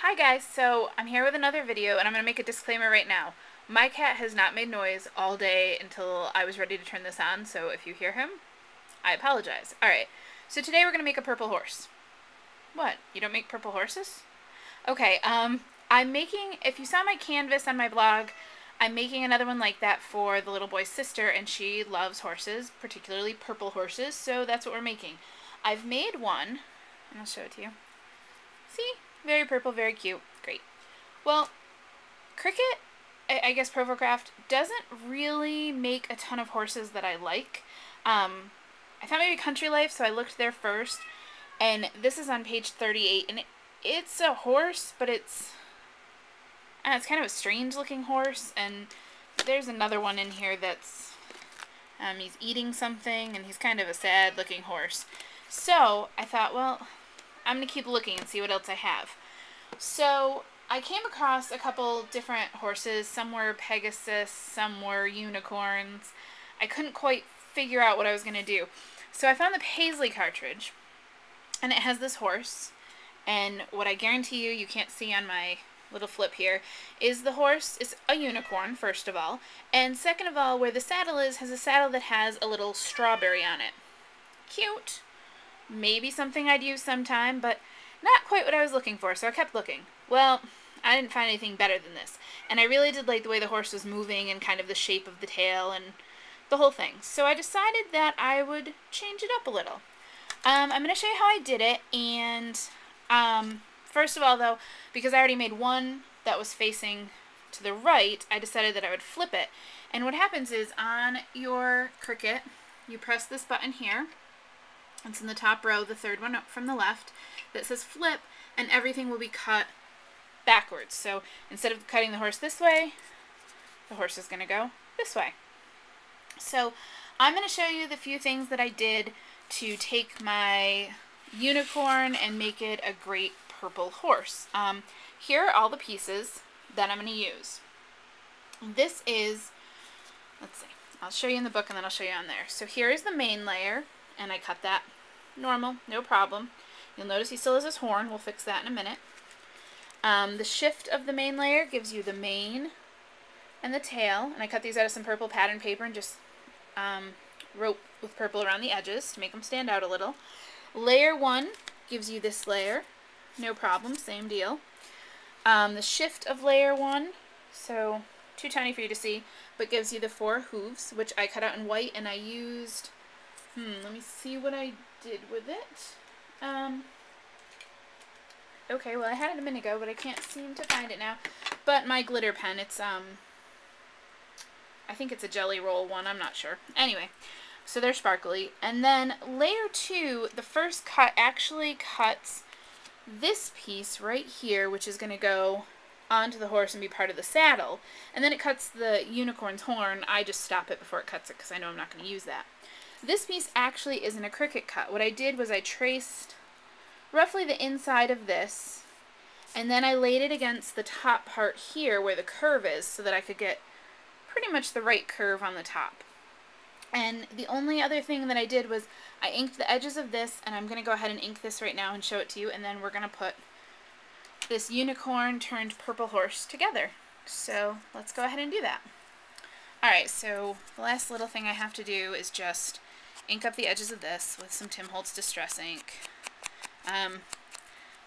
Hi guys, so I'm here with another video and I'm going to make a disclaimer right now. My cat has not made noise all day until I was ready to turn this on, so if you hear him, I apologize. Alright, so today we're going to make a purple horse. What? You don't make purple horses? Okay, I'm making, if you saw my canvas on my blog, I'm making another one like that for the little boy's sister, and she loves horses, particularly purple horses, so that's what we're making. I've made one, and I'll show it to you. See? Very purple, very cute. Great. Well, Cricut, I guess Provocraft, doesn't really make a ton of horses that I like. I thought maybe Country Life, so I looked there first. And this is on page 38, and it's a horse, but it's kind of a strange looking horse. And there's another one in here that's, he's eating something, and he's kind of a sad looking horse. So I thought, well, I'm going to keep looking and see what else I have. So I came across a couple different horses. Some were Pegasus, some were unicorns. I couldn't quite figure out what I was going to do. So I found the Paisley cartridge, and it has this horse. And what I guarantee you can't see on my little flip here is the horse is a unicorn, first of all. And second of all, where the saddle is, has a saddle that has a little strawberry on it. Cute. Maybe something I'd use sometime, but not quite what I was looking for, so I kept looking. Well, I didn't find anything better than this. And I really did like the way the horse was moving and kind of the shape of the tail and the whole thing. So I decided that I would change it up a little. I'm going to show you how I did it, and first of all, though, because I already made one that was facing to the right, I decided that I would flip it. And what happens is, on your Cricut, you press this button here. It's in the top row, the third one up from the left, that says flip, and everything will be cut backwards. So instead of cutting the horse this way, the horse is going to go this way. So I'm going to show you the few things that I did to take my unicorn and make it a great purple horse. Here are all the pieces that I'm going to use. This is, let's see, I'll show you in the book and then I'll show you on there. So here is the main layer. And I cut that normal, no problem. You'll notice he still has his horn. We'll fix that in a minute. The shift of the main layer gives you the mane and the tail. And I cut these out of some purple pattern paper and just wrote with purple around the edges to make them stand out a little. Layer 1 gives you this layer. No problem, same deal. The shift of layer 1, so too tiny for you to see, but gives you the 4 hooves, which I cut out in white, and I used... let me see what I did with it. Okay, well I had it a minute ago, but I can't seem to find it now. But my glitter pen, it's, I think it's a Jelly Roll one, I'm not sure. Anyway, so they're sparkly. And then layer 2, the first cut actually cuts this piece right here, which is going to go onto the horse and be part of the saddle. And then it cuts the unicorn's horn. I just stop it before it cuts it because I know I'm not going to use that. This piece actually isn't a Cricut cut. What I did was I traced roughly the inside of this, and then I laid it against the top part here where the curve is so that I could get pretty much the right curve on the top. And the only other thing that I did was I inked the edges of this, and I'm going to go ahead and ink this right now and show it to you, and then we're going to put this unicorn turned purple horse together. So let's go ahead and do that. Alright, so the last little thing I have to do is just ink up the edges of this with some Tim Holtz Distress ink.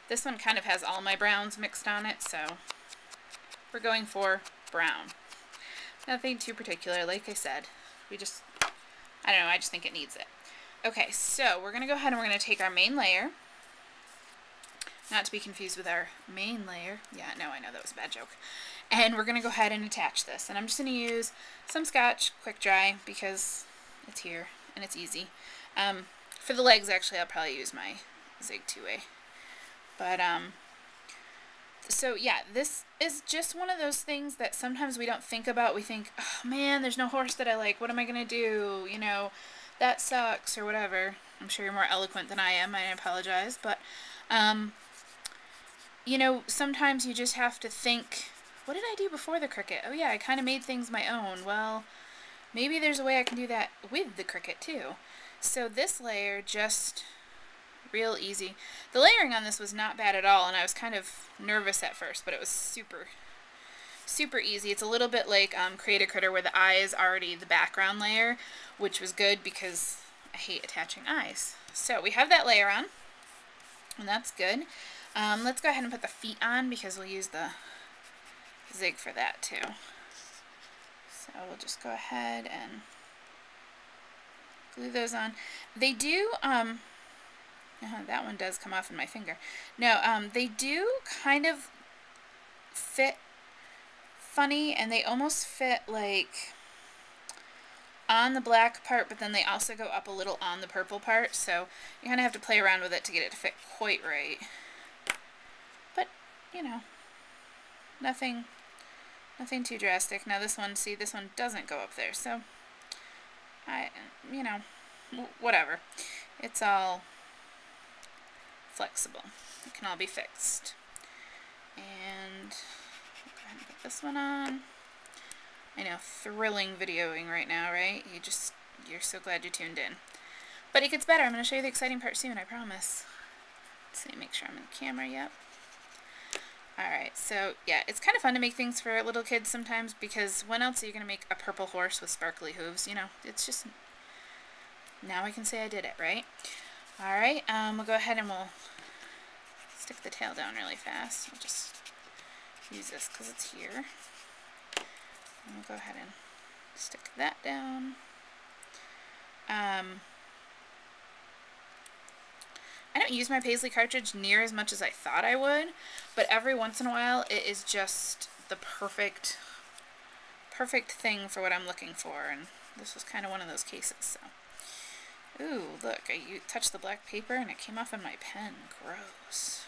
This one kind of has all my browns mixed on it, so we're going for brown. Nothing too particular, like I said. I don't know, I just think it needs it. Okay, so we're going to go ahead and we're going to take our main layer, not to be confused with our main layer. Yeah, no, I know that was a bad joke. And we're going to go ahead and attach this. And I'm just going to use some Scotch Quick Dry because it's here and it's easy. For the legs, actually, I'll probably use my Zig 2A. But, so yeah, this is just one of those things that sometimes we don't think about. We think, oh man, there's no horse that I like. What am I going to do? You know, that sucks or whatever. I'm sure you're more eloquent than I am. I apologize. But, you know, sometimes you just have to think, what did I do before the Cricut? Oh yeah, I kind of made things my own. Well, maybe there's a way I can do that with the Cricut too. So this layer just real easy. The layering on this was not bad at all, and I was kind of nervous at first, but it was super easy. It's a little bit like Create a Critter, where the eye is already the background layer, which was good because I hate attaching eyes. So we have that layer on, and that's good. Let's go ahead and put the feet on because we'll use the zig for that too. So we'll just go ahead and glue those on. They do, that one does come off in my finger. No, they do kind of fit funny, and they almost fit like on the black part, but then they also go up a little on the purple part, so you kind of have to play around with it to get it to fit quite right. But, you know, nothing too drastic. Now this one, see, this one doesn't go up there, so you know, whatever. It's all flexible. It can all be fixed. And go ahead and put this one on. I know, thrilling videoing right now, right? You're so glad you tuned in. But it gets better. I'm going to show you the exciting part soon, I promise. Let's see, make sure I'm in camera. Yep. Alright, so yeah, it's kind of fun to make things for little kids sometimes, because when else are you going to make a purple horse with sparkly hooves? You know, it's just, now I can say I did it, right? Alright, we'll go ahead and we'll stick the tail down really fast. I'll just use this because it's here. And we'll go ahead and stick that down. I don't use my Paisley cartridge near as much as I thought I would, but every once in a while it is just the perfect thing for what I'm looking for, and this was kind of one of those cases. So, ooh, look, I touched the black paper and it came off on my pen. Gross.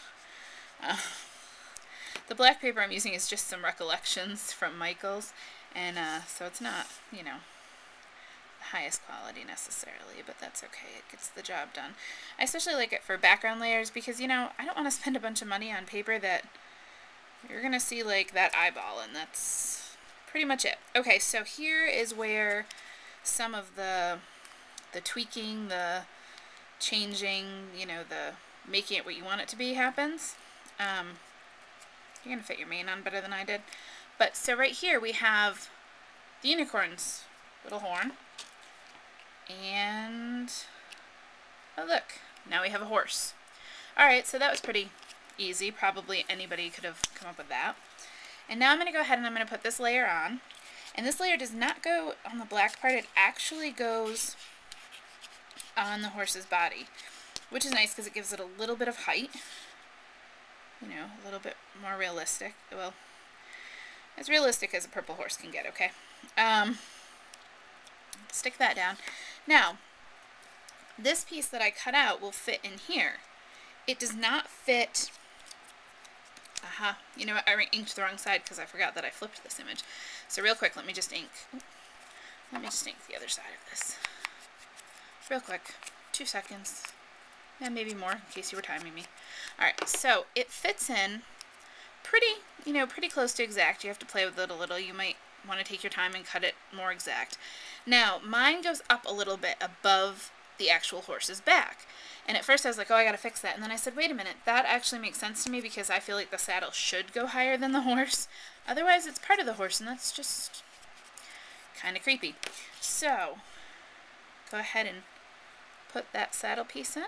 The black paper I'm using is just some recollections from Michael's, and so it's not, you know, highest quality necessarily, but that's okay. It gets the job done. I especially like it for background layers because, you know, I don't want to spend a bunch of money on paper that you're gonna see like that eyeball, and that's pretty much it. Okay, so here is where some of the tweaking, the changing, you know, the making it what you want it to be happens. You're gonna fit your mane on better than I did. But so right here we have the unicorn's little horn. And, oh look, now we have a horse. Alright, so that was pretty easy. Probably anybody could have come up with that. And now I'm going to go ahead and I'm going to put this layer on. And this layer does not go on the black part, it actually goes on the horse's body. Which is nice because it gives it a little bit of height. You know, a little bit more realistic. Well, as realistic as a purple horse can get, okay? Stick that down. Now, this piece that I cut out will fit in here. It does not fit, you know what, I inked the wrong side because I forgot that I flipped this image. So real quick, let me just ink the other side of this. Real quick, 2 seconds, and maybe more in case you were timing me. Alright, so it fits in pretty, you know, pretty close to exact. You have to play with it a little. You might want to take your time and cut it more exact. Now, mine goes up a little bit above the actual horse's back. And at first I was like, oh, I gotta fix that. And then I said, wait a minute, that actually makes sense to me because I feel like the saddle should go higher than the horse. Otherwise, it's part of the horse, and that's just kind of creepy. So, go ahead and put that saddle piece in.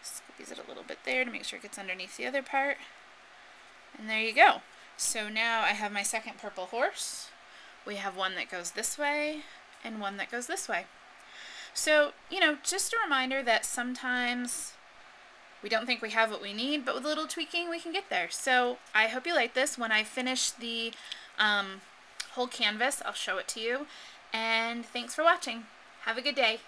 Squeeze it a little bit there to make sure it gets underneath the other part. And there you go. So now I have my second purple horse. We have one that goes this way and one that goes this way. So, you know, just a reminder that sometimes we don't think we have what we need, but with a little tweaking we can get there. So I hope you like this. When I finish the whole canvas, I'll show it to you. And thanks for watching. Have a good day.